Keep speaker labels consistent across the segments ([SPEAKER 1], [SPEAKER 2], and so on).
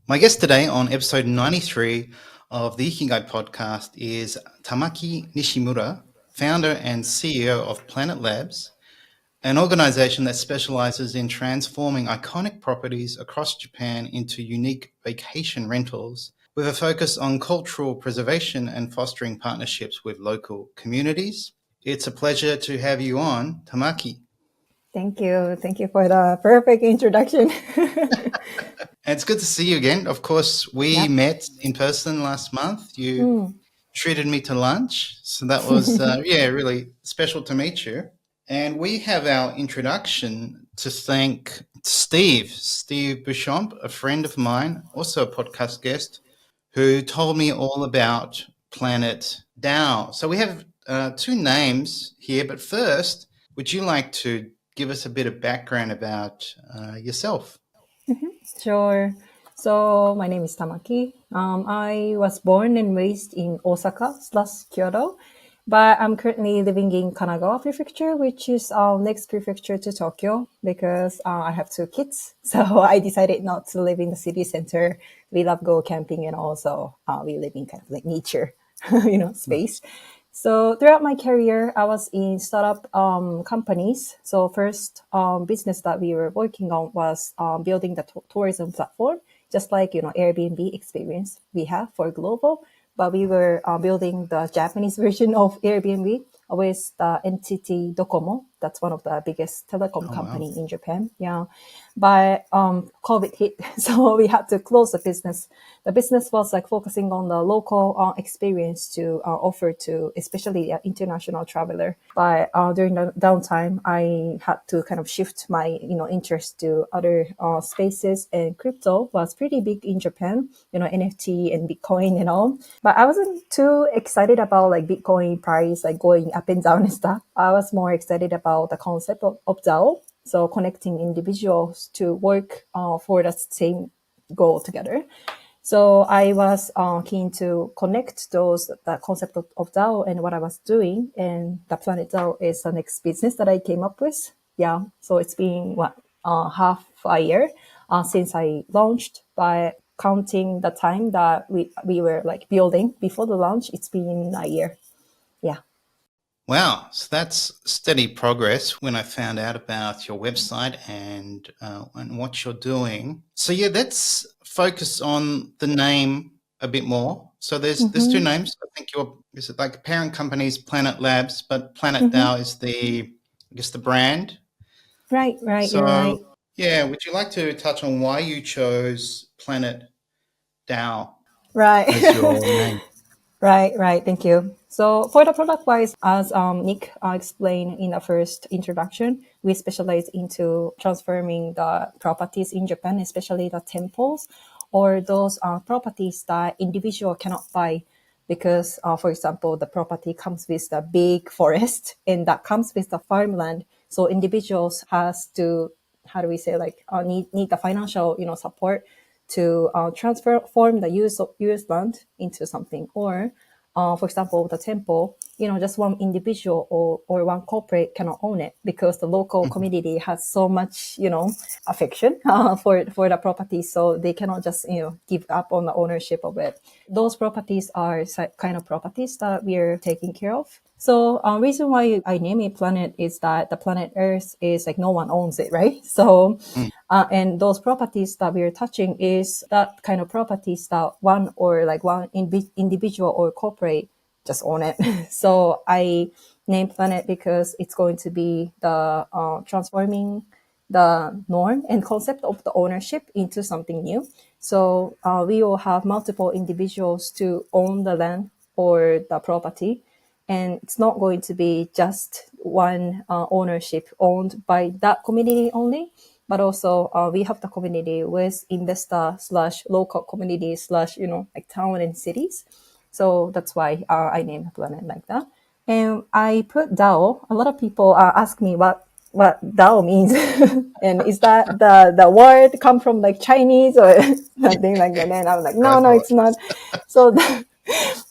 [SPEAKER 1] My guest today on episode 93 of the Ikigai podcast is Tamaki Nishimura, founder and CEO of Planet Labs, an organization that specializes in transforming iconic properties across Japan into unique vacation rentals with a focus on cultural preservation and fostering partnerships with local communities. It's a pleasure to have you on, Tamaki.
[SPEAKER 2] Thank you. Thank you for the perfect introduction.
[SPEAKER 1] And it's good to see you again. Of course, we
[SPEAKER 2] Yep.
[SPEAKER 1] met in person last month. You
[SPEAKER 2] Mm.
[SPEAKER 1] treated me to lunch. So that was, really special to meet you. And we have our introduction to thank Steve Bouchamp, a friend of mine, also a podcast guest, who told me all about Planet Dow. So we have two names here, but first, would you like to give us a bit of background about yourself?
[SPEAKER 2] Sure. So my name is Tamaki. I was born and raised in Osaka slash Kyoto, but I'm currently living in Kanagawa Prefecture, which is next prefecture to Tokyo because I have two kids. So I decided not to live in the city center. We love go camping and also we live in kind of like nature, space. So throughout my career, I was in startup companies. So first business that we were working on was building the tourism platform, just like Airbnb experience we have for global. But we were building the Japanese version of Airbnb with the entity Docomo. That's one of the biggest telecom
[SPEAKER 1] Oh, wow.
[SPEAKER 2] company in Japan. Yeah, but COVID hit, so we had to close the business. The business was like focusing on the local experience to offer to especially international traveler. But during the downtime, I had to kind of shift my interest to other spaces, and crypto was pretty big in Japan. NFT and Bitcoin and all. But I wasn't too excited about like Bitcoin price like going up and down and stuff. I was more excited about the concept of DAO. So connecting individuals to work for the same goal together. So I was keen to connect the concept of DAO and what I was doing. And the Planet DAO is the next business that I came up with. Yeah. So it's been half a year since I launched. By counting the time that we were like building before the launch, it's been a year. Yeah.
[SPEAKER 1] Wow, so that's steady progress when I found out about your website and what you're doing. So yeah, let's focus on the name a bit more. So there's two names. I think is it like parent company's Planet Labs, but Planet Dow is the brand.
[SPEAKER 2] Right. You're
[SPEAKER 1] So
[SPEAKER 2] right.
[SPEAKER 1] yeah, would you like to touch on why you chose Planet Dow
[SPEAKER 2] Right.
[SPEAKER 1] as your name?
[SPEAKER 2] Right. Thank you. So for the product wise, as Nick explained in the first introduction, we specialize into transforming the properties in Japan, especially the temples or those properties that individual cannot buy because, for example, the property comes with the big forest and that comes with the farmland. So individuals has to, how do we say, like need the financial, support to transform the use land into something. Or, for example, the temple, just one individual or one corporate cannot own it because the local community has so much, affection for the property. So they cannot just, give up on the ownership of it. Those properties are kind of properties that we're taking care of. So reason why I name it planet is that the planet Earth is like no one owns it, right? So and those properties that we're touching is that kind of properties that one individual or corporate just own it. So I named planet because it's going to be the transforming the norm and concept of the ownership into something new. So we will have multiple individuals to own the land or the property. And it's not going to be just one ownership owned by that community only, but also we have the community with investor slash local community slash, like town and cities. So that's why I named the planet like that. And I put DAO. A lot of people ask me what DAO means, and is that the word come from like Chinese or something like that? And I'm like,
[SPEAKER 1] I
[SPEAKER 2] no,
[SPEAKER 1] thought.
[SPEAKER 2] it's not. So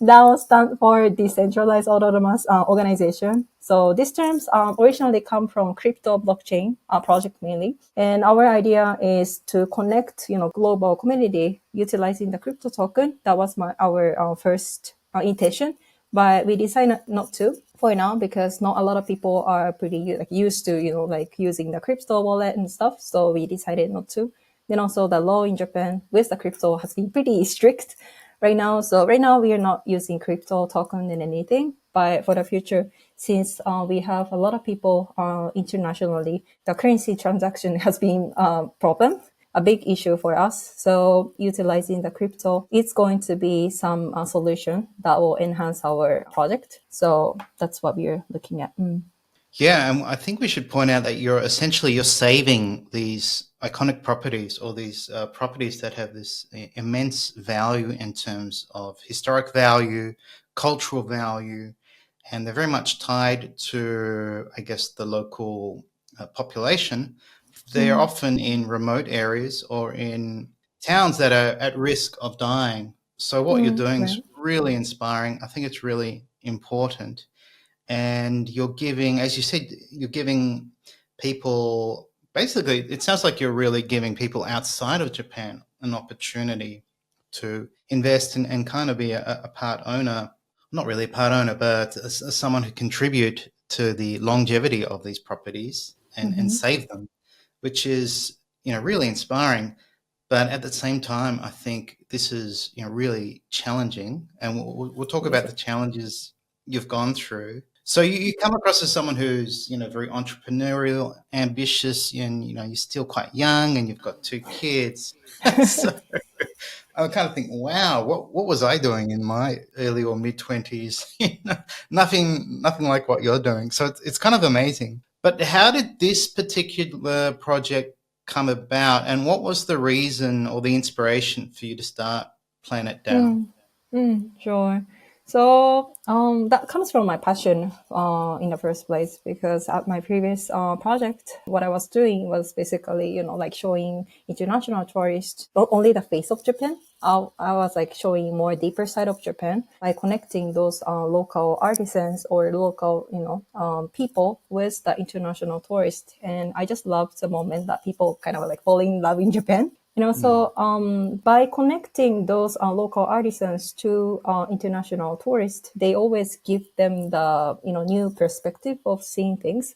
[SPEAKER 2] DAO stands for Decentralized Autonomous Organization. So these terms originally come from crypto blockchain project mainly. And our idea is to connect, global community utilizing the crypto token. That was our first intention, but we decided not to for now because not a lot of people are pretty like used to, like using the crypto wallet and stuff. So we decided not to. Then also the law in Japan with the crypto has been pretty strict right now. So right now we are not using crypto token in anything, but for the future, since we have a lot of people internationally, the currency transaction has been a problem, a big issue for us. So utilizing the crypto, it's going to be some solution that will enhance our project. So that's what we're looking at.
[SPEAKER 1] Yeah, and I think we should point out that you're saving these iconic properties or these properties that have this immense value in terms of historic value, cultural value, and they're very much tied to, I guess, the local population. They're
[SPEAKER 2] Mm,
[SPEAKER 1] often in remote areas or in towns that are at risk of dying. So what you're doing is
[SPEAKER 2] right.
[SPEAKER 1] really inspiring. I think it's really important, and you're giving, as you said, you're giving people, basically it sounds like you're really giving people outside of Japan an opportunity to invest and kind of be a part owner, not really a part owner, but someone who contribute to the longevity of these properties and
[SPEAKER 2] Mm-hmm.
[SPEAKER 1] save them, which is, really inspiring. But at the same time, I think this is, really challenging, and we'll talk
[SPEAKER 2] Yes.
[SPEAKER 1] about the challenges you've gone through. So you come across as someone who's, very entrepreneurial, ambitious, and you're still quite young, and you've got two kids. So I kind of think, wow, what was I doing in my early or mid 20s? Nothing like what you're doing. So it's kind of amazing. But how did this particular project come about, and what was the reason or the inspiration for you to start Planet DAO?
[SPEAKER 2] Mm, sure. So that comes from my passion in the first place because at my previous project, what I was doing was basically, like showing international tourists not only the face of Japan. I was like showing more deeper side of Japan by connecting those local artisans or local, people with the international tourists. And I just loved the moment that people kind of like falling in love in Japan.
[SPEAKER 1] Mm.
[SPEAKER 2] So by connecting those local artisans to international tourists, they always give them the new perspective of seeing things.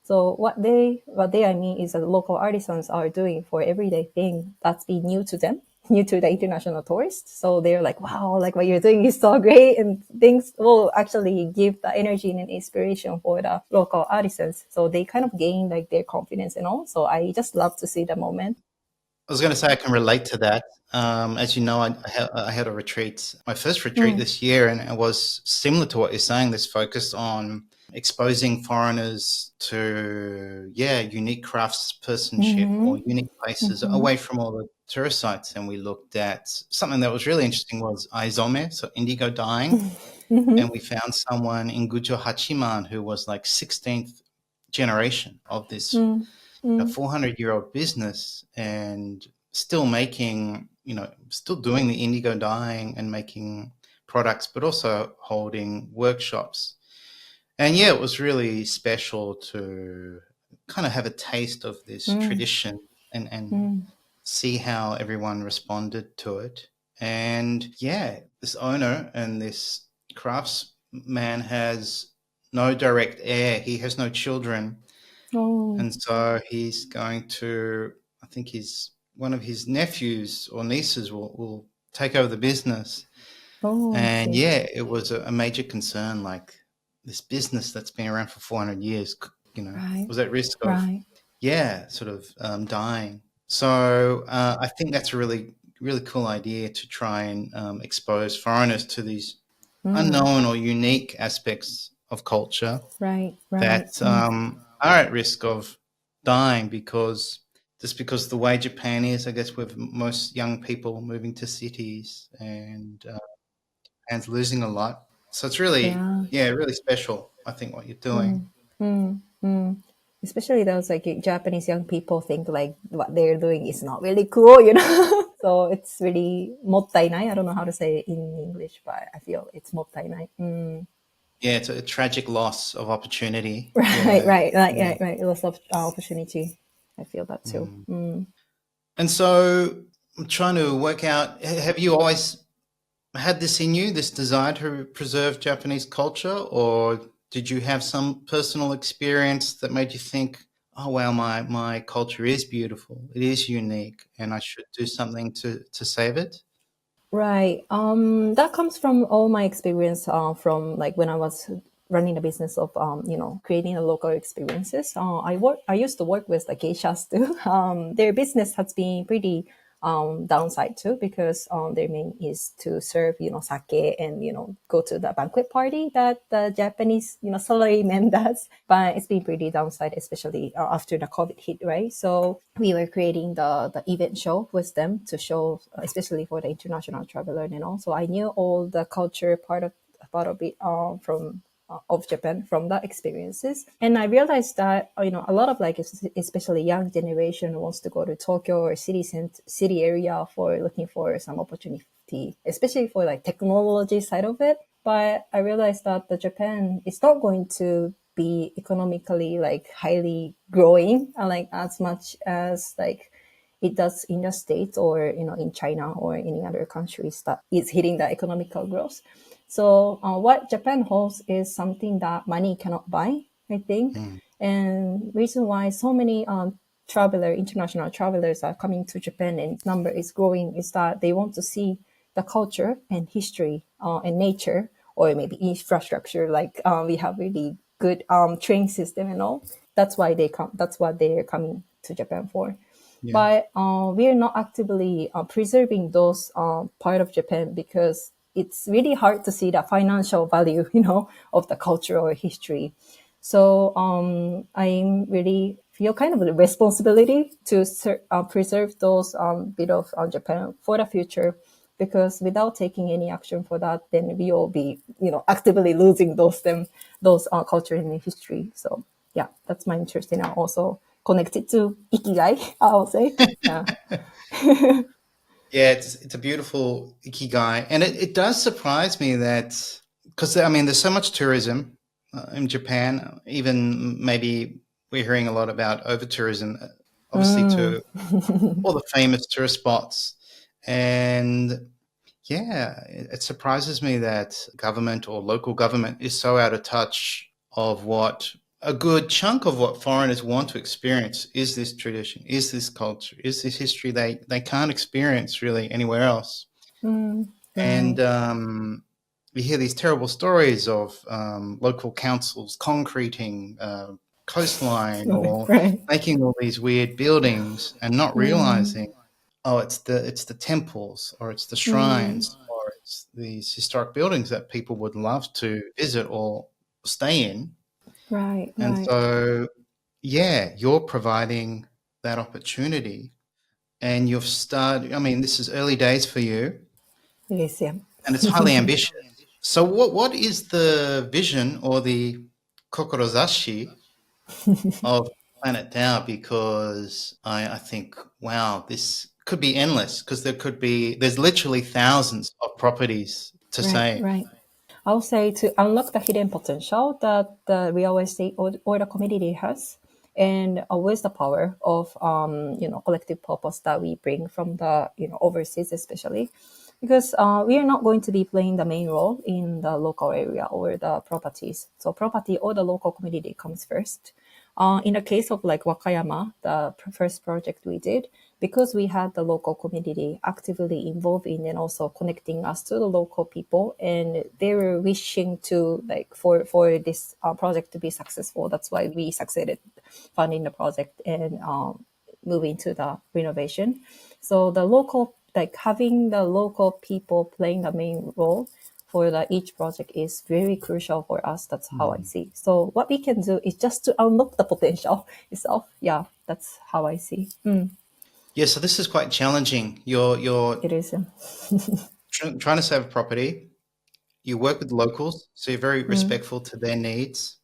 [SPEAKER 2] So what they I mean is that local artisans are doing for everyday thing that's been new to them, new to the international tourists. So they're like, wow, like what you're doing is so great, and things will actually give the energy and inspiration for the local artisans. So they kind of gain like their confidence and all. So I just love to see the moment.
[SPEAKER 1] I was going to say I can relate to that. As you know, I had a retreat, my first retreat
[SPEAKER 2] Mm,
[SPEAKER 1] this year, and it was similar to what you're saying. This focus on exposing foreigners to, yeah, unique craftspersonship or
[SPEAKER 2] mhm,
[SPEAKER 1] unique places
[SPEAKER 2] mhm,
[SPEAKER 1] away from all the tourist sites. And we looked at something that was really interesting was aizome, so indigo dyeing. And
[SPEAKER 2] mhm,
[SPEAKER 1] we found someone in Gujo Hachiman who was like 16th generation of this
[SPEAKER 2] mm, mm,
[SPEAKER 1] 400-year-old business, and still making, still doing the indigo dyeing and making products, but also holding workshops. And yeah, it was really special to kind of have a taste of this
[SPEAKER 2] mm,
[SPEAKER 1] tradition and
[SPEAKER 2] mm,
[SPEAKER 1] see how everyone responded to it. And yeah, this owner and this craftsman has no direct heir. He has no children,
[SPEAKER 2] oh,
[SPEAKER 1] and so he's going to, I think his one of his nephews or nieces will take over the business.
[SPEAKER 2] oh, I
[SPEAKER 1] And
[SPEAKER 2] see.
[SPEAKER 1] yeah, it was a major concern. Like, this business that's been around for 400 years,
[SPEAKER 2] Right,
[SPEAKER 1] was at risk of,
[SPEAKER 2] right.
[SPEAKER 1] yeah, sort of dying. So I think that's a really, really cool idea to try and expose foreigners to these
[SPEAKER 2] Mm,
[SPEAKER 1] unknown or unique aspects of culture
[SPEAKER 2] right, right.
[SPEAKER 1] that are at risk of dying because just because the way Japan is, I guess, with most young people moving to cities, and Japan's losing a lot. So it's really,
[SPEAKER 2] Yeah.
[SPEAKER 1] yeah, really special, I think, what you're doing.
[SPEAKER 2] Mm, mm, mm. Especially those like Japanese young people think like what they're doing is not really cool. So it's really mottainai. I don't know how to say it in English, but I feel it's mottainai.
[SPEAKER 1] Yeah, it's a tragic loss of opportunity.
[SPEAKER 2] Right,
[SPEAKER 1] Yeah.
[SPEAKER 2] right, right,
[SPEAKER 1] Yeah.
[SPEAKER 2] right, right. Loss of opportunity. I feel that too.
[SPEAKER 1] Mm. And so I'm trying to work out, have you always had this in you, this desire to preserve Japanese culture, or did you have some personal experience that made you think, oh wow, my culture is beautiful, it is unique, and I should do something to save it?
[SPEAKER 2] Right. That comes from all my experience from like when I was running a business of creating a local experiences. I used to work with the geishas too. Their business has been pretty downside too because their main is to serve sake and go to the banquet party that the Japanese salaryman does. But it's been pretty downside, especially after the COVID hit, right? So we were creating the event show with them to show, especially for the international traveler and all. So I knew all the culture part of it from of Japan from the experiences. And I realized that, a lot of like, especially young generation wants to go to Tokyo or city area for looking for some opportunity, especially for like technology side of it. But I realized that the Japan is not going to be economically like highly growing like as much as like it does in the States or in China or any other countries that is hitting the economical growth. So what Japan holds is something that money cannot buy, I think.
[SPEAKER 1] Mm.
[SPEAKER 2] And reason why so many international travelers are coming to Japan and number is growing is that they want to see the culture and history and nature or maybe infrastructure. Like we have really good train system and all. That's why they come. That's what they're coming to Japan for.
[SPEAKER 1] Yeah.
[SPEAKER 2] But we are not actively preserving those part of Japan because it's really hard to see the financial value, of the culture or history. So I really feel kind of a responsibility to preserve those bit of Japan for the future, because without taking any action for that, then we will be, actively losing those culture and history. So yeah, that's my interest in also connected to ikigai, I will say. Yeah.
[SPEAKER 1] Yeah, it's a beautiful ikigai, and it does surprise me that, because I mean, there's so much tourism in Japan. Even maybe we're hearing a lot about over tourism, obviously to all the famous tourist spots, and yeah, it surprises me that government or local government is so out of touch of what a good chunk of what foreigners want to experience is this tradition, is this culture, is this history they can't experience really anywhere else.
[SPEAKER 2] Right.
[SPEAKER 1] And we hear these terrible stories of local councils concreting coastline
[SPEAKER 2] Right.
[SPEAKER 1] or
[SPEAKER 2] Right.
[SPEAKER 1] making all these weird buildings and not realizing, oh, it's the temples or it's the shrines or it's these historic buildings that people would love to visit or stay in.
[SPEAKER 2] Right.
[SPEAKER 1] And
[SPEAKER 2] Right.
[SPEAKER 1] so, yeah, you're providing that opportunity and you've started, I mean, this is early days for you
[SPEAKER 2] It is, yeah.
[SPEAKER 1] and it's highly ambitious. So what is the vision or the kokorozashi of Planet Dow? Because I think, wow, this could be endless because there's literally thousands of properties to
[SPEAKER 2] Right.
[SPEAKER 1] say.
[SPEAKER 2] Right. I'll say to unlock the hidden potential that the real estate or the community has, and with the power of collective purpose that we bring from the overseas, especially because we are not going to be playing the main role in the local area or the properties. So property or the local community comes first. In the case of like Wakayama, the first project we did, because we had the local community actively involved in and also connecting us to the local people, and they were wishing to like for this project to be successful. That's why we succeeded funding the project and moving to the renovation. So the local, like having the local people playing the main role for each project is very crucial for us. That's how I
[SPEAKER 1] Mm.
[SPEAKER 2] see. So what we can do is just to unlock the potential itself. Yeah, that's how I see.
[SPEAKER 1] Yeah, so this is quite challenging. You're
[SPEAKER 2] It is.
[SPEAKER 1] trying to save property. You work with locals, so you're very respectful to their needs,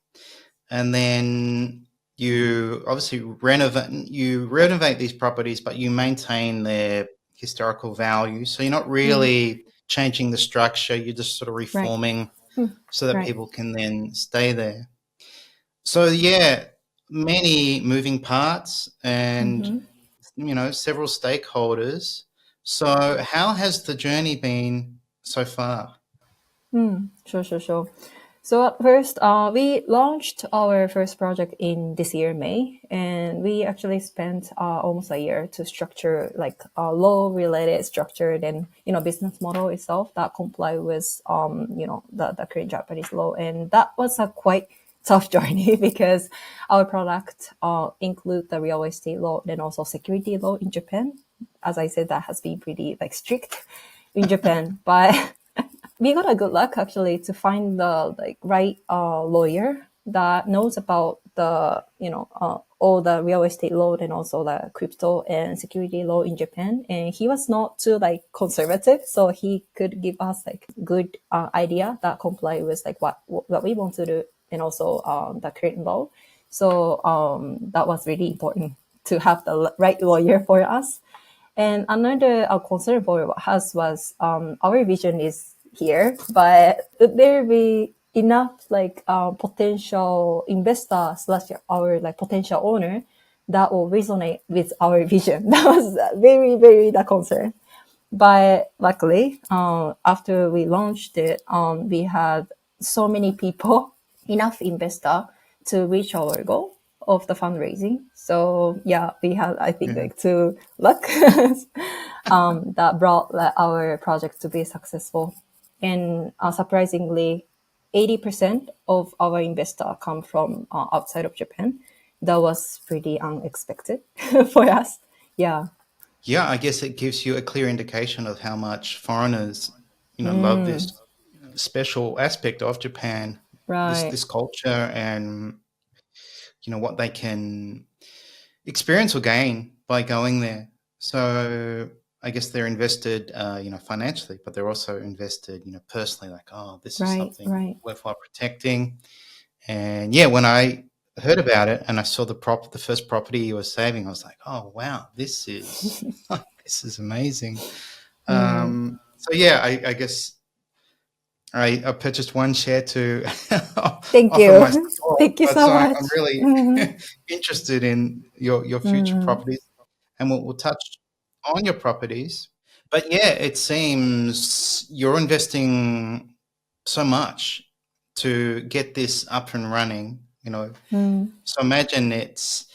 [SPEAKER 1] and then you obviously renovate these properties, but you maintain their historical value. So you're not really changing the structure, you're just sort of
[SPEAKER 2] Right.
[SPEAKER 1] reforming
[SPEAKER 2] Mm.
[SPEAKER 1] so that
[SPEAKER 2] Right.
[SPEAKER 1] people can then stay there. So yeah, many moving parts and several stakeholders. So how has the journey been so far?
[SPEAKER 2] Sure. So at first, we launched our first project in this year, May, and we actually spent almost a year to structure like a law-related structure, then business model itself that comply with the current Japanese law, and that was a quite tough journey because our product include the real estate law, then also security law in Japan. As I said, that has been pretty like strict in Japan, but we got a good luck actually to find the like right lawyer that knows about the all the real estate law and also the crypto and security law in Japan, and he was not too like conservative, so he could give us like good idea that comply with like what we want to do and also the current law. So that was really important to have the right lawyer for us. And another concern for us was our vision is here, but would there be enough like potential investor slash our like potential owner that will resonate with our vision? That was very, very the concern. But luckily, after we launched it, we had so many people, enough investor to reach our goal of the fundraising. So yeah, we had I think
[SPEAKER 1] Yeah.
[SPEAKER 2] like two luck that brought our project to be successful. And surprisingly, 80% of our investor come from outside of Japan. That was pretty unexpected for us. Yeah.
[SPEAKER 1] Yeah, I guess it gives you a clear indication of how much foreigners, love this special aspect of Japan, this
[SPEAKER 2] Right.
[SPEAKER 1] this culture, and what they can experience or gain by going there. So I guess they're invested, financially, but they're also invested, personally. Like, oh, this is
[SPEAKER 2] Right.
[SPEAKER 1] something
[SPEAKER 2] Right.
[SPEAKER 1] worthwhile protecting. And yeah, when I heard about it and I saw the first property you were saving, I was like, oh wow, this is this is amazing. So yeah, I guess I purchased one share to
[SPEAKER 2] Thank
[SPEAKER 1] offer my
[SPEAKER 2] you.
[SPEAKER 1] support,
[SPEAKER 2] Thank you
[SPEAKER 1] but
[SPEAKER 2] so
[SPEAKER 1] so
[SPEAKER 2] much.
[SPEAKER 1] I'm really interested in your future properties, and we'll touch on your properties. But yeah, it seems you're investing so much to get this up and running. So imagine it's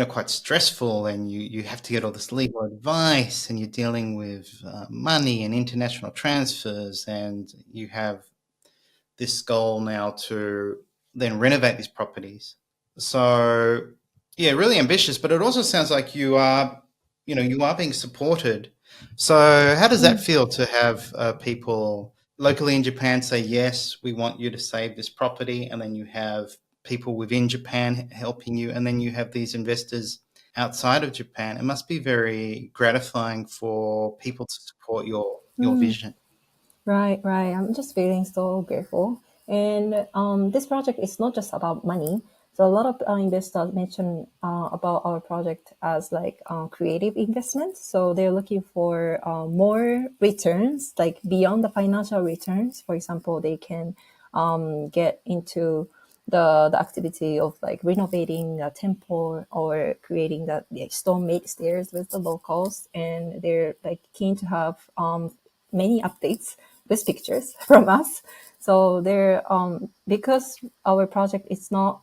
[SPEAKER 1] quite stressful, and you have to get all this legal advice, and you're dealing with money and international transfers, and you have this goal now to then renovate these properties. So yeah, really ambitious, but it also sounds like you are being supported. So how does that feel to have people locally in Japan say, yes, we want you to save this property, and then you have people within Japan helping you, and then you have these investors outside of Japan? It must be very gratifying for people to support your vision.
[SPEAKER 2] Right. I'm just feeling so grateful. And this project is not just about money. So a lot of investors mention about our project as like creative investment. So they're looking for more returns, like beyond the financial returns. For example, they can get into the activity of like renovating a temple or creating the stone made stairs with the locals, and they're like keen to have many updates with pictures from us. So they're because our project is not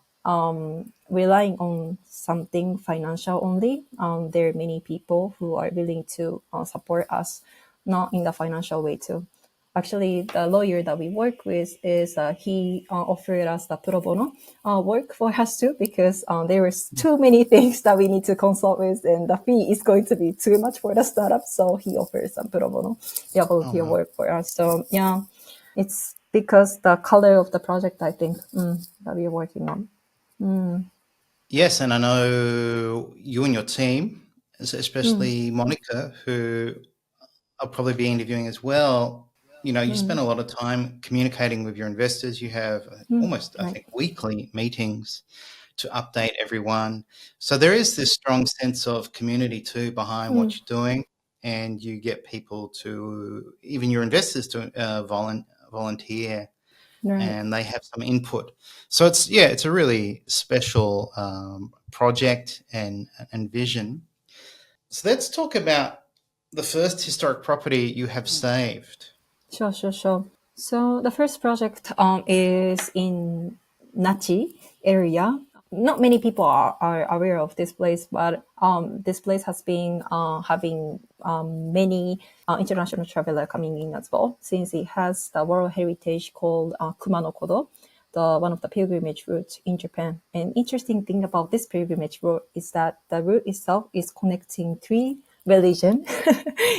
[SPEAKER 2] relying on something financial only. There are many people who are willing to support us, not in the financial way too. Actually, the lawyer that we work with is he offered us the pro bono work for us too, because there was too many things that we need to consult with, and the fee is going to be too much for the startup. So he offers some pro bono, yeah,
[SPEAKER 1] Oh
[SPEAKER 2] volunteer
[SPEAKER 1] wow.
[SPEAKER 2] work for us. So yeah, it's because the color of the project, I think, that we are working on.
[SPEAKER 1] Yes, and I know you and your team, especially Monica, who I'll probably be interviewing as well. You spend a lot of time communicating with your investors. You have almost, I
[SPEAKER 2] Right.
[SPEAKER 1] think, weekly meetings to update everyone. So there is this strong sense of community too behind what you're doing. and you get people to, even your investors, to volunteer,
[SPEAKER 2] Right.
[SPEAKER 1] and they have some input. So it's a really special project and vision. So let's talk about the first historic property you have saved.
[SPEAKER 2] Sure, sure, sure. So the first project is in Nachi area. Not many people are aware of this place, but this place has been having many international traveler coming in as well, since it has the World Heritage called Kuma no Kodo, the one of the pilgrimage routes in Japan. And interesting thing about this pilgrimage route is that the route itself is connecting three religion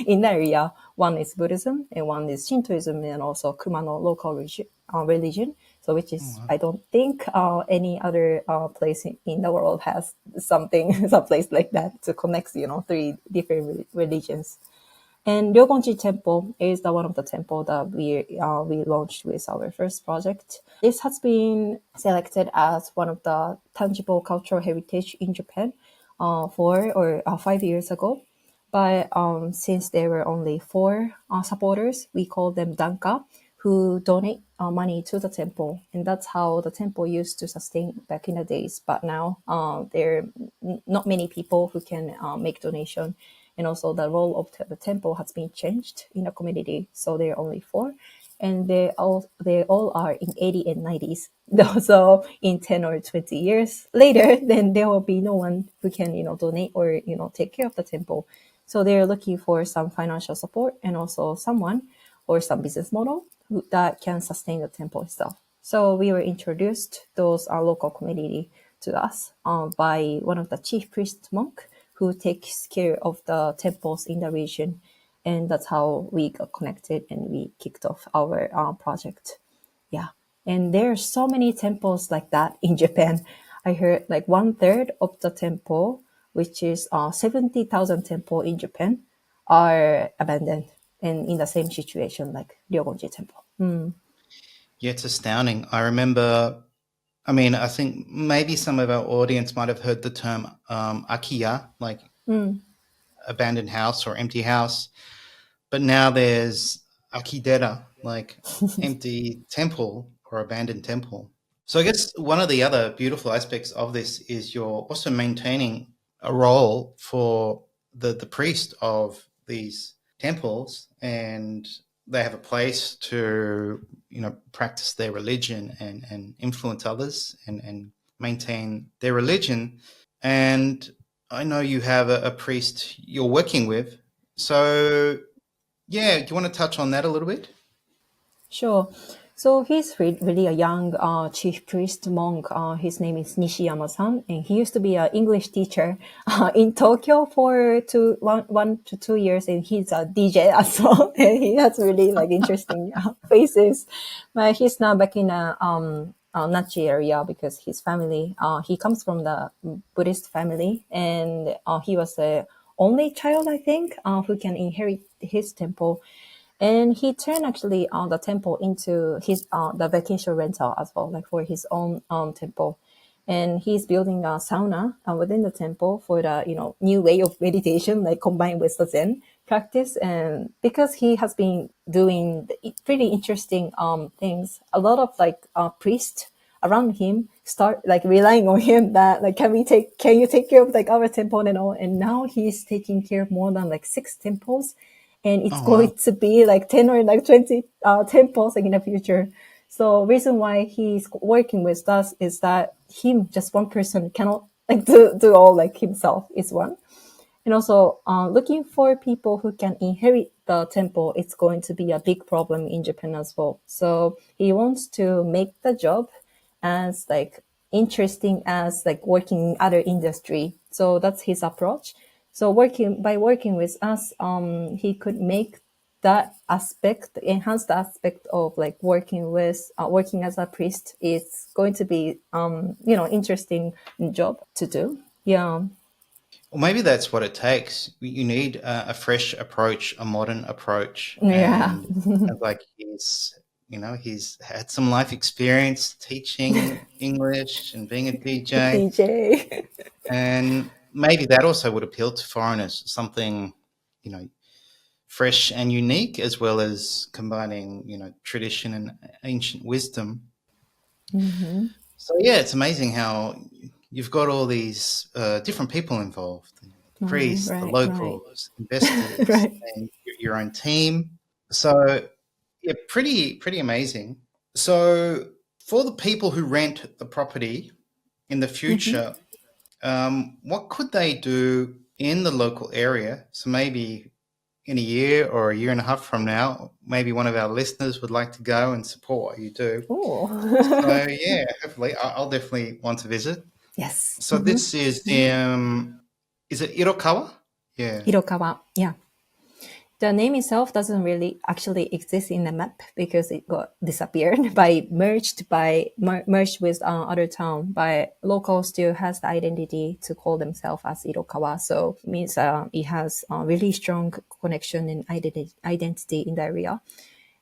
[SPEAKER 2] in the area. One is Buddhism, and one is Shintoism, and also Kumano local religion. So, which is,
[SPEAKER 1] Oh,
[SPEAKER 2] I don't think any other place in the world has something, some place like that to connect, three different religions. And Ryogonji Temple is the one of the temple that we launched with our first project. This has been selected as one of the tangible cultural heritage in Japan 5 years ago. But since there were only four supporters, we call them danka, who donate money to the temple, and that's how the temple used to sustain back in the days. But now there are not many people who can make donation, and also the role of the temple has been changed in the community. So there are only four, and they all are in 80 and 90s. So in 10 or 20 years later, then there will be no one who can donate or take care of the temple. So they're looking for some financial support and also someone or some business model that can sustain the temple itself. So we were introduced those local community to us by one of the chief priest monk who takes care of the temples in the region, and that's how we got connected and we kicked off our project. Yeah, and there are so many temples like that in Japan. I heard like one third of the temple, which is 70,000 temple in Japan, are abandoned and in the same situation like Ryogonji Temple.
[SPEAKER 1] yeah, it's astounding. I remember, I mean, I think maybe some of our audience might have heard the term akiya, like abandoned house or empty house. But now there's akidera, like empty temple or abandoned temple. So I guess one of the other beautiful aspects of this is you're also maintaining a role for the priest of these temples, and they have a place to practice their religion and influence others and maintain their religion. And I know you have a priest you're working with. So yeah, do you want to touch on that a little bit?
[SPEAKER 2] Sure. So he's really a young chief priest monk. His name is Nishiyama-san, and he used to be an English teacher in Tokyo for 1 to 2 years, and he's a DJ as well. And he has really like interesting faces. But he's now back in Nachi area because his family, he comes from the Buddhist family, and he was the only child, I think, who can inherit his temple. And he turned actually the temple into his the vacation rental as well, like for his own temple. And he's building a sauna within the temple for the new way of meditation, like combined with the Zen practice. And because he has been doing pretty interesting things, a lot of like priests around him start like relying on him that like can you take care of like our temple and all. And now he's taking care of more than like 6 temples, and it's
[SPEAKER 1] Oh wow.
[SPEAKER 2] going to be like 10 or like 20 temples like in the future. So reason why he's working with us is that him, just one person, cannot like do all like himself is one. And also looking for people who can inherit the temple, it's going to be a big problem in Japan as well. So he wants to make the job as like interesting as like working in other industry. So that's his approach. So working with us, he could make that aspect, enhance the aspect of like working as a priest. Is going to be interesting job to do. Yeah.
[SPEAKER 1] Well, maybe that's what it takes. You need a fresh approach, a modern approach,
[SPEAKER 2] Yeah.
[SPEAKER 1] and sounds like he's had some life experience teaching English and being a DJ,
[SPEAKER 2] DJ.
[SPEAKER 1] and maybe that also would appeal to foreigners. Something, you know, fresh and unique, as well as combining, tradition and ancient wisdom.
[SPEAKER 2] Mm-hmm.
[SPEAKER 1] So yeah, it's amazing how you've got all these different people involved: the
[SPEAKER 2] Oh,
[SPEAKER 1] priests, the
[SPEAKER 2] right.
[SPEAKER 1] locals, investors,
[SPEAKER 2] Right.
[SPEAKER 1] and your own team. So yeah, pretty amazing. So for the people who rent the property in the
[SPEAKER 2] Mm-hmm.
[SPEAKER 1] future, what could they do in the local area? So maybe in a year or a year and a half from now, maybe one of our listeners would like to go and support what you do. So
[SPEAKER 2] Oh.
[SPEAKER 1] yeah, hopefully I'll definitely want to visit.
[SPEAKER 2] Yes.
[SPEAKER 1] So
[SPEAKER 2] Mm-hmm.
[SPEAKER 1] this is it Irokawa? Yeah.
[SPEAKER 2] Hirokawa. Yeah. The name itself doesn't really actually exist in the map because it got disappeared merged with other town. But local still has the identity to call themselves as Irokawa, so it means it has a really strong connection and identity in the area.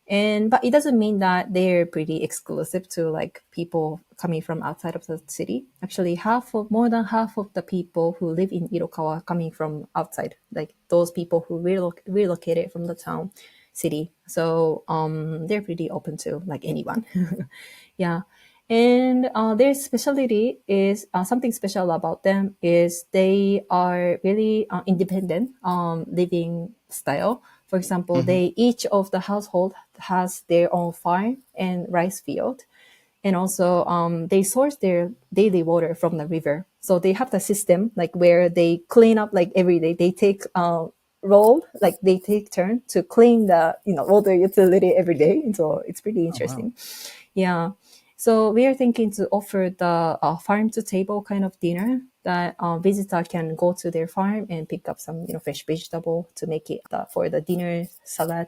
[SPEAKER 2] And but it doesn't mean that they're pretty exclusive to like people coming from outside of the city. Actually, more than half of the people who live in Irokawa are coming from outside, like those people who relocated from the town city. So they're pretty open to like anyone. Yeah. And their specialty is something special about them is they are really independent living style. For example,
[SPEAKER 1] Hmm.
[SPEAKER 2] they each of the household has their own farm and rice field, and also they source their daily water from the river. So they have the system like where they clean up like every day. They take role like they take turn to clean the water utility every day. And so it's pretty
[SPEAKER 1] Oh wow.
[SPEAKER 2] interesting. Yeah. So we are thinking to offer the farm to table kind of dinner that visitor can go to their farm and pick up some fresh vegetable to make it for the dinner salad,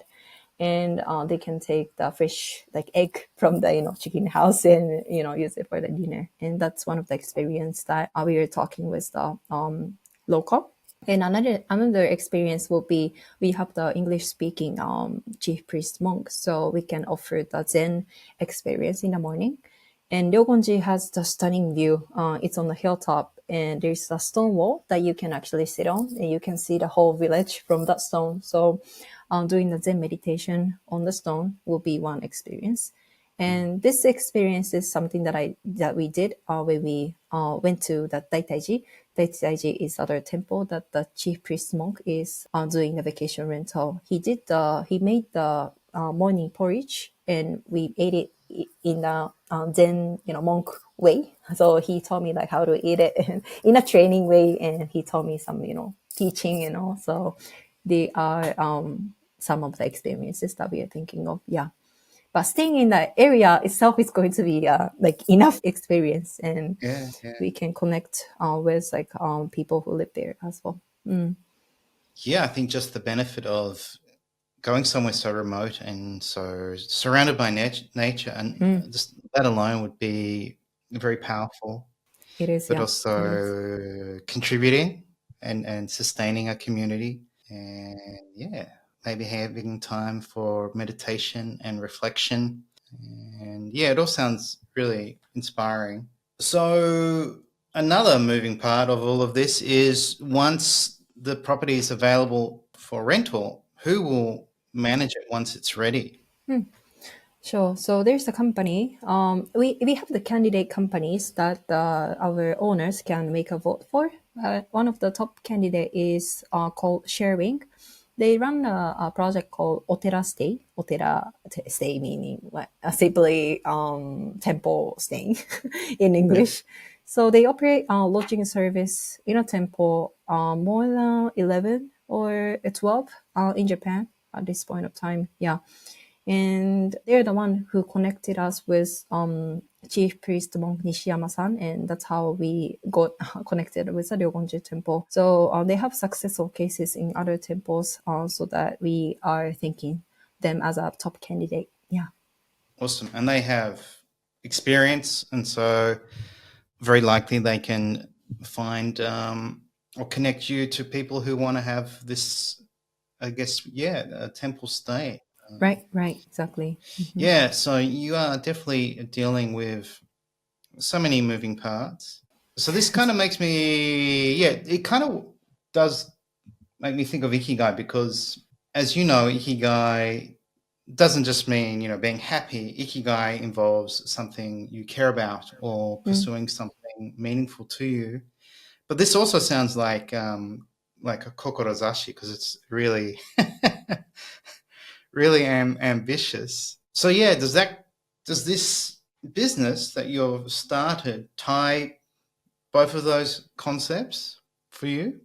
[SPEAKER 2] and they can take the fresh like egg from the chicken house and use it for the dinner. And that's one of the experience that we were talking with the local. And another experience will be we have the English speaking chief priest monk, so we can offer the Zen experience in the morning. And Ryogonji has the stunning view. It's on the hilltop, and there's a stone wall that you can actually sit on, and you can see the whole village from that stone. So, doing the Zen meditation on the stone will be one experience. And this experience is something that we did when we went to the Daitaiji. Daitaiji is other temple that the chief priest monk is doing the vacation rental. He made the morning porridge, and we ate it in the Zen monk way. So he taught me like how to eat it in a training way, and he taught me some teaching. So they are some of the experiences that we are thinking of. Yeah. But staying in the area itself is going to be like enough experience, and
[SPEAKER 1] Yeah, yeah.
[SPEAKER 2] we can connect with like people who live there as well.
[SPEAKER 1] Yeah, I think just the benefit of going somewhere so remote and so surrounded by nature, and just that alone would be very powerful,
[SPEAKER 2] It is,
[SPEAKER 1] but
[SPEAKER 2] yeah, it is.
[SPEAKER 1] also contributing and sustaining a community. And yeah, maybe having time for meditation and reflection. And yeah, it all sounds really inspiring. So another moving part of all of this is once the property is available for rental, who will manage it once it's ready?
[SPEAKER 2] Sure. So there's a company. We have the candidate companies that our owners can make a vote for. One of the top candidate is called Sharing. They run a project called Otera Stay. Stay meaning like simply temple staying in
[SPEAKER 1] Yeah.
[SPEAKER 2] English. So they operate lodging service in a temple more than 11 or 12 in Japan at this point of time. Yeah. And they're the one who connected us with Chief Priest Monk Nishiyama-san, and that's how we got connected with the Ryogonji temple. So they have successful cases in other temples, so that we are thinking them as a top candidate. Yeah.
[SPEAKER 1] Awesome. And they have experience, and so very likely they can find or connect you to people who want to have this, I guess, yeah, a temple stay.
[SPEAKER 2] Right, exactly.
[SPEAKER 1] Yeah, so you are definitely dealing with so many moving parts. So this kind of makes me, yeah, it kind of does make me think of Ikigai because as you know, ikigai doesn't just mean, being happy. Ikigai involves something you care about or pursuing something meaningful to you. But this also sounds like a kokorozashi because it's really, really ambitious. So yeah, does this business that you've started tie both of those concepts for you?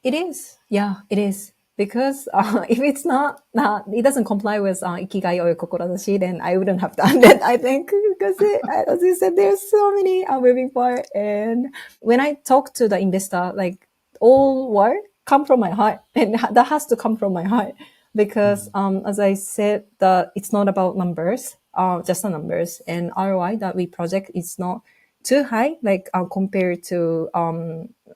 [SPEAKER 2] It is. Yeah, it is. Because if it's not, it doesn't comply with ikigai or kokorozashi, then I wouldn't have done that, I think. Because as you said, there's so many moving parts. And when I talk to the investor, like all work come from my heart. And that has to come from my heart. Because
[SPEAKER 1] Mm,
[SPEAKER 2] as I said, it's not about numbers, just the numbers. And ROI that we project is not too high, like compared to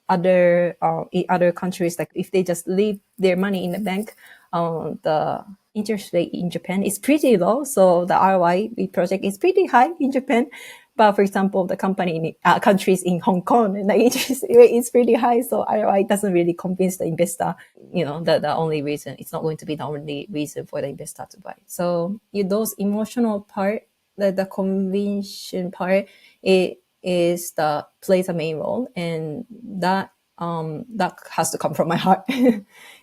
[SPEAKER 2] other countries. Like if they just leave their money in the bank, the interest rate in Japan is pretty low, so the ROI we project is pretty high in Japan. But for example, the countries in Hong Kong, and the interest rate is pretty high, so ROI doesn't really convince the investor. The only reason, it's not going to be the only reason for the investor to buy. So those emotional part, the conviction part, it is the plays a main role, and that has to come from my heart.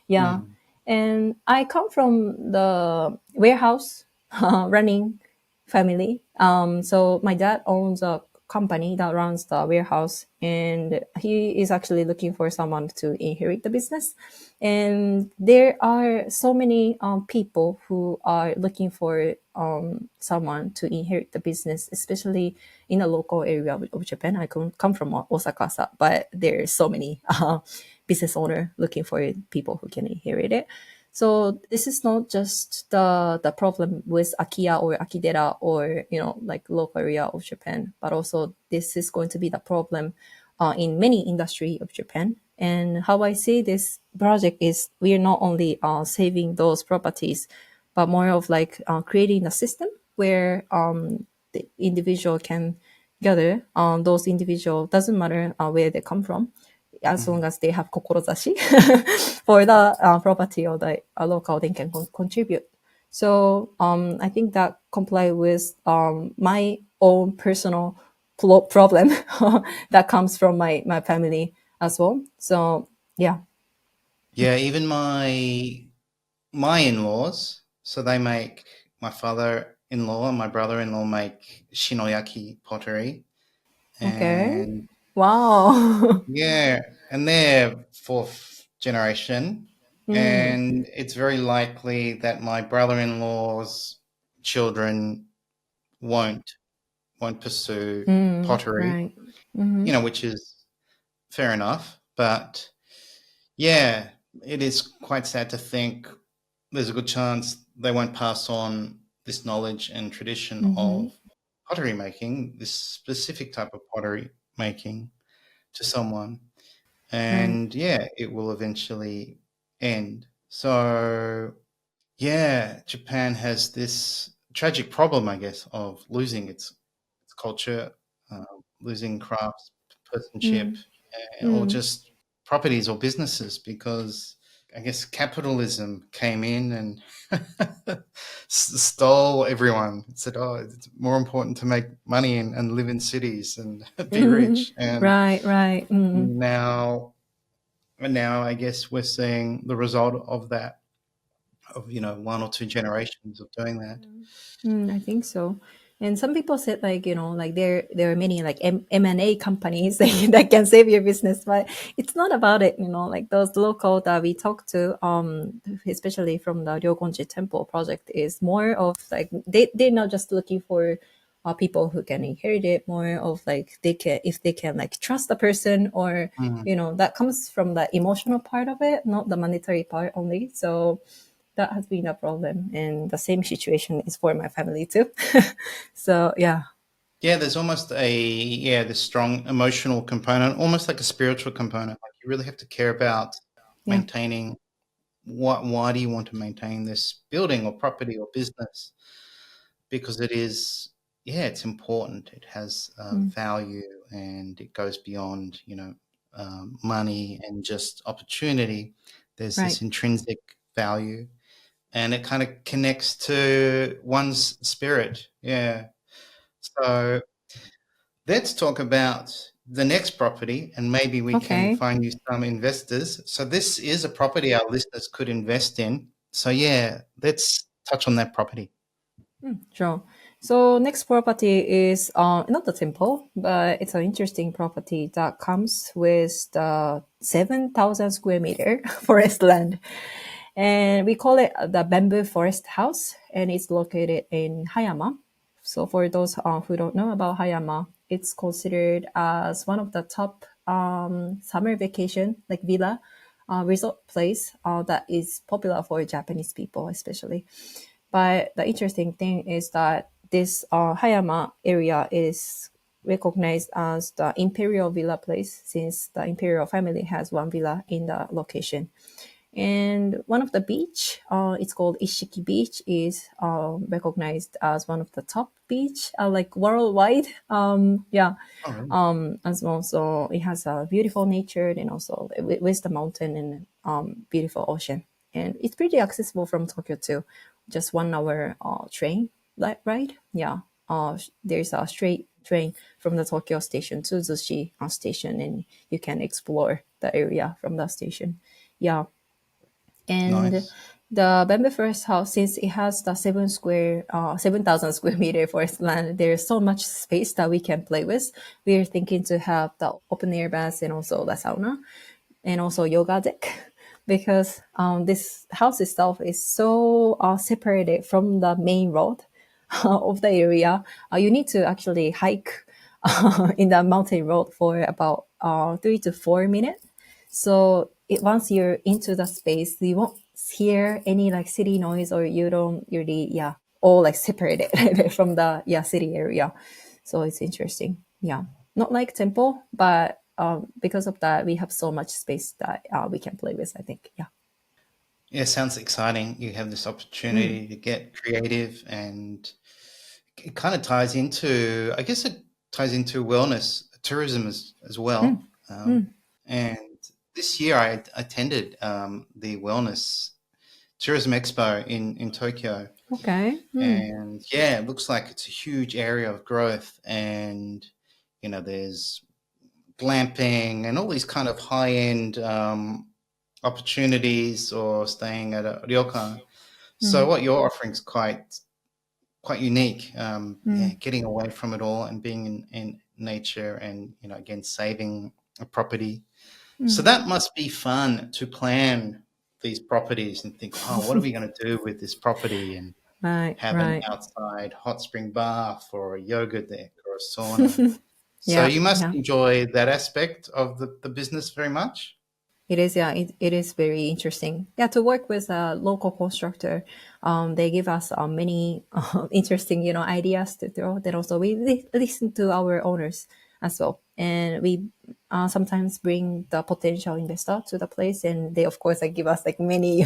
[SPEAKER 2] Yeah.
[SPEAKER 1] mm,
[SPEAKER 2] And I come from the warehouse running family. So my dad owns a company that runs the warehouse, and he is actually looking for someone to inherit the business. And there are so many people who are looking for someone to inherit the business, especially in the local area of Japan. I come from Osaka, but there are so many business owner looking for people who can inherit it. So this is not just the problem with Akiya or Akidera or like local area of Japan, but also this is going to be the problem in many industry of Japan. And how I see this project is we are not only saving those properties, but more of like creating a system where the individual can gather. Those individual doesn't matter where they come from, as long
[SPEAKER 1] mm.
[SPEAKER 2] as they have kokorozashi for the property or the local, they can contribute. So I think that comply with my own personal problem that comes from my family as well. So yeah.
[SPEAKER 1] Yeah, even my in-laws, so they make my father-in-law and my brother-in-law make shinoyaki pottery,
[SPEAKER 2] Okay.
[SPEAKER 1] and
[SPEAKER 2] Wow.
[SPEAKER 1] yeah, and they're fourth generation,
[SPEAKER 2] Mm,
[SPEAKER 1] and it's very likely that my brother-in-law's children won't won't pursue pottery,
[SPEAKER 2] right. Mm-hmm.
[SPEAKER 1] which is fair enough. But yeah, it is quite sad to think there's a good chance they won't pass on this knowledge and tradition
[SPEAKER 2] Mm-hmm.
[SPEAKER 1] of pottery making, this specific type of pottery making, to someone.
[SPEAKER 2] Right.
[SPEAKER 1] And yeah, it will eventually end. So yeah, Japan has this tragic problem, I guess, of losing its culture, uh, losing crafts, personship,
[SPEAKER 2] Mm,
[SPEAKER 1] or
[SPEAKER 2] mm,
[SPEAKER 1] just properties or businesses because I guess capitalism came in and stole everyone. It said, "Oh, it's more important to make money and live in cities and be
[SPEAKER 2] mm.
[SPEAKER 1] rich." And
[SPEAKER 2] Right, right. Mm,
[SPEAKER 1] now, and now, I guess we're seeing the result of that, of one or two generations of doing that.
[SPEAKER 2] I think so. And some people said like, like there are many like M&A companies that can save your business, but it's not about it, like those local that we talked to, especially from the Ryogonji Temple project, is more of like they're not just looking for people who can inherit it, more of like they can, if they can like trust the person, or
[SPEAKER 1] Mm.
[SPEAKER 2] that comes from the emotional part of it, not the monetary part only. So that has been a problem, and the same situation is for my family too. So yeah.
[SPEAKER 1] Yeah, there's almost this strong emotional component, almost like a spiritual component. Like you really have to care about
[SPEAKER 2] Yeah.
[SPEAKER 1] maintaining why do you want to maintain this building or property or business? Because it is, yeah, it's important. It has
[SPEAKER 2] Mm,
[SPEAKER 1] value and it goes beyond, money and just opportunity. There's
[SPEAKER 2] right.
[SPEAKER 1] this intrinsic value. and it kind of connects to one's spirit. Yeah. So let's talk about the next property, and maybe we can
[SPEAKER 2] Okay.
[SPEAKER 1] find you some investors. So this is a property our listeners could invest in. So yeah, let's touch on that property.
[SPEAKER 2] Sure. So next property is not the temple, but it's an interesting property that comes with the 7,000 square meter forest land. And we call it the Bamboo Forest House, and it's located in Hayama. So for those who don't know about Hayama, it's considered as one of the top summer vacation, like villa resort place that is popular for Japanese people, especially. But the interesting thing is that this Hayama area is recognized as the imperial villa place since the imperial family has one villa in the location. And one of the beach, it's called Ishiki Beach, is recognized as one of the top beach, like worldwide. Yeah,
[SPEAKER 1] All right.
[SPEAKER 2] as well. So it has a beautiful nature and also with the mountain and beautiful ocean. And it's pretty accessible from Tokyo too. Just 1 hour train ride. Yeah. There's a straight train from the Tokyo station to Zushi station, and you can explore the area from the station. Yeah, and
[SPEAKER 1] Nice.
[SPEAKER 2] the Bamboo Forest House, since it has the 7,000 square meter forest land, there's so much space that we can play with. We're thinking to have the open air baths and also the sauna and also yoga deck because this house itself is so separated from the main road of the area. You need to actually hike in the mountain road for about 3 to 4 minutes. So once you're into the space, you won't hear any like city noise, or you don't really, yeah, all like separated from the city area. So it's interesting. Yeah, not like temple, but because of that, we have so much space that we can play with. I think. Yeah.
[SPEAKER 1] Yeah, sounds exciting. You have this opportunity to get creative, and it kind of ties into, I guess, it ties into wellness, tourism as well. And this year I attended the Wellness Tourism Expo in Tokyo.
[SPEAKER 2] Okay.
[SPEAKER 1] And yeah, it looks like it's a huge area of growth. And, there's glamping and all these kind of high end opportunities, or staying at a ryokan. So what you're offering is quite unique. Yeah, getting away from it all and being in nature, and again, saving a property. So that must be fun to plan these properties and think, oh, what are we going to do with this property, and
[SPEAKER 2] Right.
[SPEAKER 1] have an
[SPEAKER 2] Right.
[SPEAKER 1] outside hot spring bath or a yoga deck or a sauna. So
[SPEAKER 2] Yeah.
[SPEAKER 1] you must
[SPEAKER 2] Yeah.
[SPEAKER 1] enjoy that aspect of the business very much.
[SPEAKER 2] It is, yeah, it is very interesting. Yeah, to work with a local constructor, they give us many interesting, ideas to throw. Then also we listen to our owners as well, and we sometimes bring the potential investor to the place, and they of course like give us like many,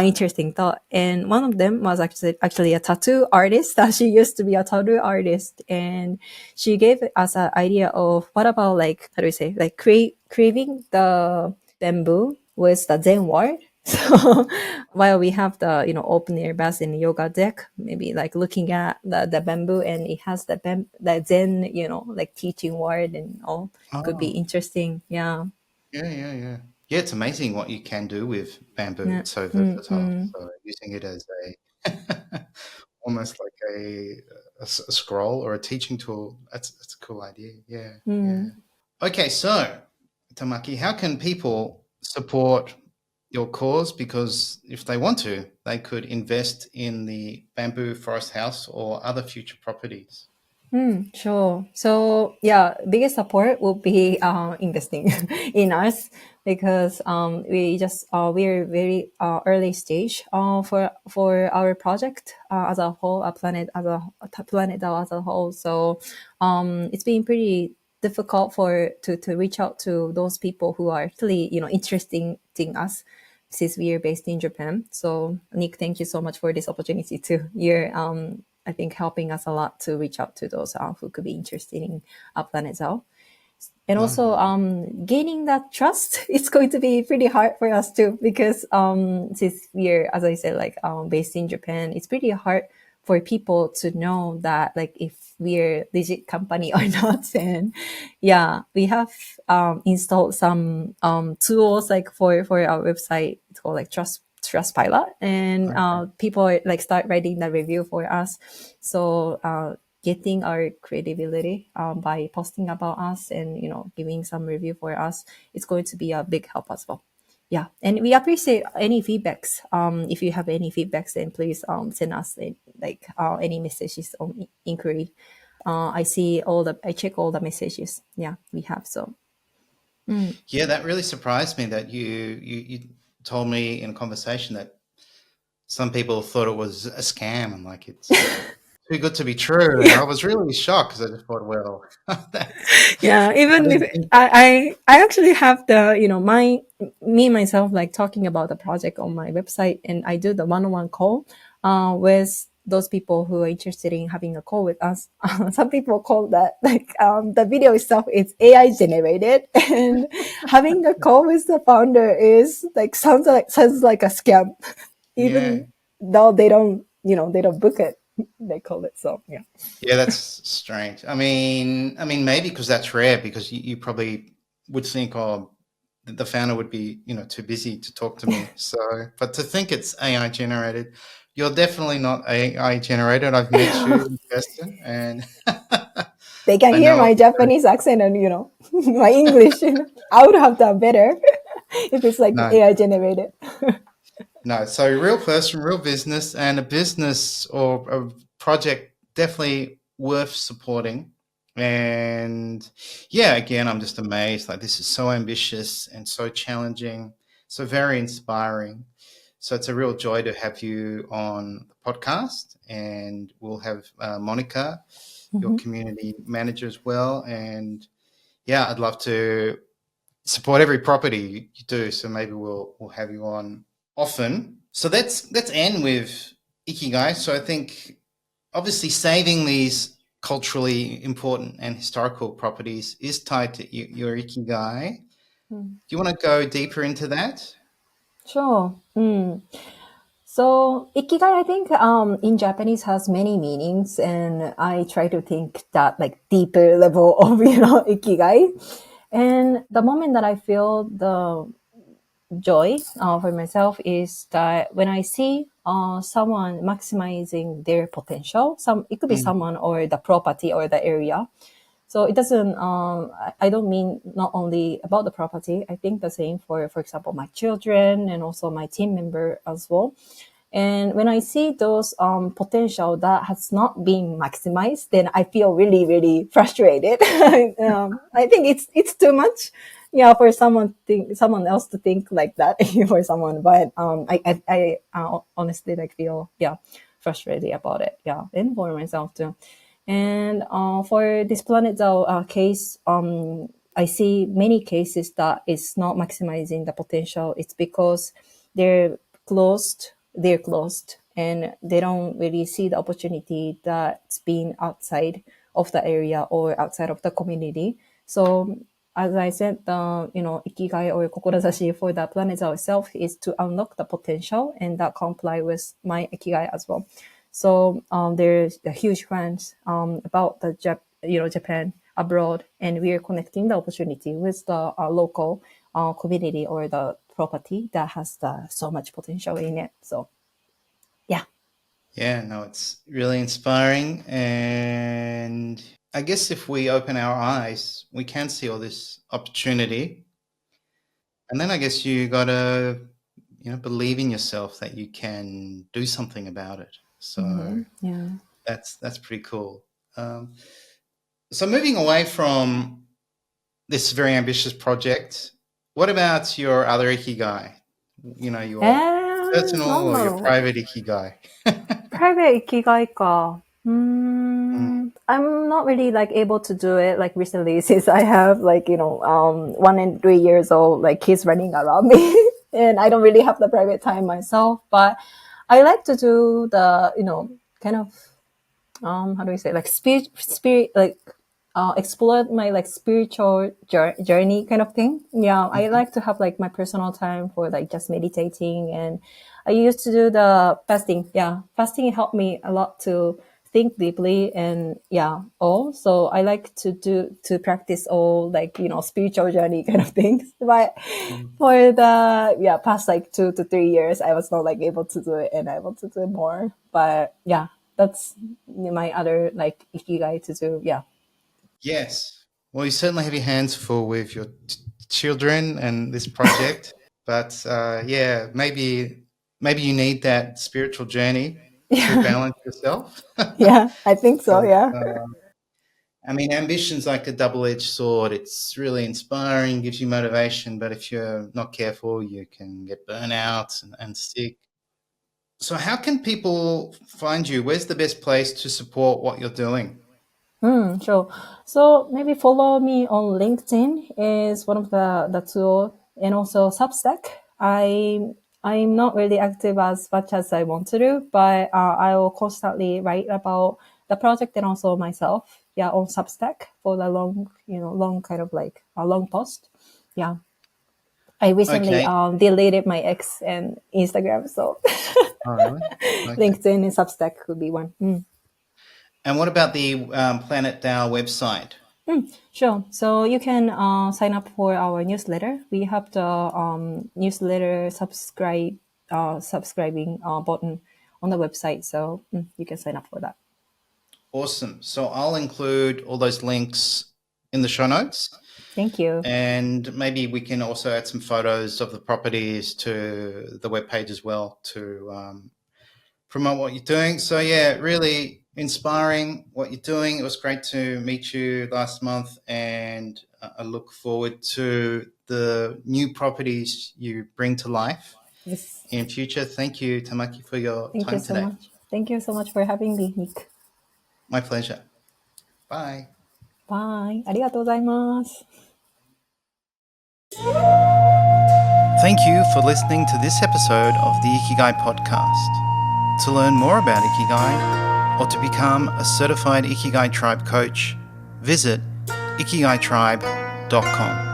[SPEAKER 2] interesting thought. And one of them was actually a tattoo artist. That she used to be a tattoo artist, and she gave us an idea of what about like how do we say like craving the bamboo with the Zen ward. So while we have the open air bath and yoga deck, maybe like looking at the bamboo, and it has the Zen like teaching word and all, could be
[SPEAKER 1] Oh,
[SPEAKER 2] interesting. Yeah.
[SPEAKER 1] yeah, yeah, yeah. Yeah, it's amazing what you can do with bamboo.
[SPEAKER 2] Yeah.
[SPEAKER 1] It's so
[SPEAKER 2] Mm,
[SPEAKER 1] versatile.
[SPEAKER 2] mm,
[SPEAKER 1] So using it as almost like a scroll or a teaching tool. That's a cool idea. Yeah, yeah.
[SPEAKER 2] mm.
[SPEAKER 1] Okay, so Tamaki, how can people support your cause? Because if they want to, they could invest in the Bamboo Forest House or other future properties.
[SPEAKER 2] Sure. So yeah, biggest support will be investing in us because we're very early stage for our project as a whole, a planet planet as a whole. So it's been pretty difficult to reach out to those people who are actually interested in us since we are based in Japan. So Nick, thank you so much for this opportunity too. You're I think helping us a lot to reach out to those who could be interested in Planet Zao. And also
[SPEAKER 1] No.
[SPEAKER 2] gaining that trust, it's going to be pretty hard for us too, because since we're, as I said, like based in Japan, it's pretty hard for people to know that like if we're legit company or not. And yeah, we have installed some tools like for our website. It's called like Trustpilot, and
[SPEAKER 1] Okay.
[SPEAKER 2] people like start writing the review for us. So getting our credibility by posting about us and giving some review for us, it's going to be a big help as well. Yeah, and we appreciate any feedbacks. If you have any feedbacks, then please send us like any messages or inquiry. I check all the messages. Yeah, we have. So
[SPEAKER 1] Yeah, that really surprised me that you told me in a conversation that some people thought it was a scam and like it's too good to be true. And I was really shocked because I just thought, well, that's
[SPEAKER 2] yeah,
[SPEAKER 1] I
[SPEAKER 2] even if
[SPEAKER 1] didn't think.
[SPEAKER 2] I actually have the me myself like talking about the project on my website, and I do the one-on-one call with those people who are interested in having a call with us. Some people call that like the video itself is AI generated, and having a call with the founder is like sounds like a scam,
[SPEAKER 1] Yeah,
[SPEAKER 2] even though they don't book it. They call it so. Yeah.
[SPEAKER 1] yeah, that's strange. I mean, maybe because that's rare because you probably would think, oh, the founder would be, too busy to talk to me. So, but to think it's AI generated, you're definitely not AI generated. I've met you in person, and
[SPEAKER 2] They can
[SPEAKER 1] I
[SPEAKER 2] hear
[SPEAKER 1] know.
[SPEAKER 2] my Japanese accent and my English. I would have done better if it's like
[SPEAKER 1] No,
[SPEAKER 2] AI generated.
[SPEAKER 1] no. So, real person, real business, and a business or a project definitely worth supporting. And yeah, again, I'm just amazed. Like, this is so ambitious and so challenging, so very inspiring. So, it's a real joy to have you on the podcast. And we'll have Monica, your
[SPEAKER 2] Mhm.
[SPEAKER 1] community manager, as well. And yeah, I'd love to support every property you do. So maybe we'll have you on often. So let's end with ikigai. So I think obviously saving these culturally important and historical properties is tied to your ikigai. Do you want to go deeper into that?
[SPEAKER 2] Sure. So ikigai, I think, in Japanese has many meanings, and I try to think that like deeper level of ikigai. And the moment that I feel the joy for myself is that when I see someone maximizing their potential, it could be
[SPEAKER 1] Mm,
[SPEAKER 2] someone or the property or the area. So it doesn't. I don't mean not only about the property. I think the same for example, my children and also my team member as well. And when I see those potential that has not been maximized, then I feel really, really frustrated. I think it's too much, yeah, for someone else to think like that for someone. But I honestly like feel frustrated about it, yeah, and for myself too. And for this Planet Zao case, I see many cases that it's not maximizing the potential. It's because they're they're closed and they don't really see the opportunity that's being outside of the area or outside of the community. So as I said, the ikigai or kokorozashi for the Planet Zao itself is to unlock the potential, and that comply with my ikigai as well. So there's a huge plans about the Japan abroad, and we are connecting the opportunity with the local community or the property that has so much potential in it. So yeah.
[SPEAKER 1] yeah, no, it's really inspiring. And I guess if we open our eyes, we can see all this opportunity. And then I guess you gotta, believe in yourself that you can do something about it. So
[SPEAKER 2] Yeah.
[SPEAKER 1] that's pretty cool. Um, so moving away from this very ambitious project, what about your other ikigai? Your personal or your
[SPEAKER 2] なんだろう。
[SPEAKER 1] private ikigai?
[SPEAKER 2] Private ikigai ka.
[SPEAKER 1] Mm,
[SPEAKER 2] I'm not really like able to do it like recently since I have like 1 and 3 years old like kids running around me, and I don't really have the private time myself. But I like to do the kind of how do we say like spirit like explored my like spiritual journey kind of thing. Yeah, I
[SPEAKER 1] Mhm.
[SPEAKER 2] like to have like my personal time for like just meditating, and I used to do the fasting. Yeah, fasting helped me a lot to think deeply, and yeah, all. So I like to practice all like spiritual journey kind of things. But
[SPEAKER 1] Mm.
[SPEAKER 2] for the past like 2 to 3 years, I was not like able to do it, and I want to do more. But yeah, that's my other like ikigai to do. Yeah.
[SPEAKER 1] Yes. Well, you certainly have your hands full with your children and this project, but yeah, maybe you need that spiritual journey to
[SPEAKER 2] Yeah,
[SPEAKER 1] balance yourself.
[SPEAKER 2] yeah, I think so.
[SPEAKER 1] But
[SPEAKER 2] Yeah,
[SPEAKER 1] I mean, ambition's like a double-edged sword. It's really inspiring, gives you motivation, but if you're not careful, you can get burnout and sick. So, how can people find you? Where's the best place to support what you're doing?
[SPEAKER 2] sure. So maybe follow me on LinkedIn is one of the tool, and also Substack. I'm not really active as much as I want to do, but I will constantly write about the project and also myself. Yeah, on Substack for the long, long kind of like a long post. Yeah, I recently
[SPEAKER 1] Okay.
[SPEAKER 2] deleted my X and Instagram, so
[SPEAKER 1] Oh, really? Okay.
[SPEAKER 2] LinkedIn and Substack could be one.
[SPEAKER 1] And what about the Planet Dow website?
[SPEAKER 2] Sure. So you can sign up for our newsletter. We have the newsletter subscribing button on the website, so you can sign up for that.
[SPEAKER 1] Awesome. So I'll include all those links in the show notes,
[SPEAKER 2] Thank you.
[SPEAKER 1] and maybe we can also add some photos of the properties to the webpage as well to promote what you're doing. So yeah, really inspiring what you're doing. It was great to meet you last month, and I look forward to the new properties you bring to life
[SPEAKER 2] Yes.
[SPEAKER 1] in future. Thank you, Tamaki, for your
[SPEAKER 2] Thank you
[SPEAKER 1] time
[SPEAKER 2] so
[SPEAKER 1] today.
[SPEAKER 2] much. Thank you so much for having me, Nick.
[SPEAKER 1] My pleasure. Bye.
[SPEAKER 2] Bye. ありがとうございます。
[SPEAKER 1] Thank you for listening to this episode of the Ikigai podcast. To learn more about Ikigai or to become a certified Ikigai Tribe coach, visit ikigaitribe.com.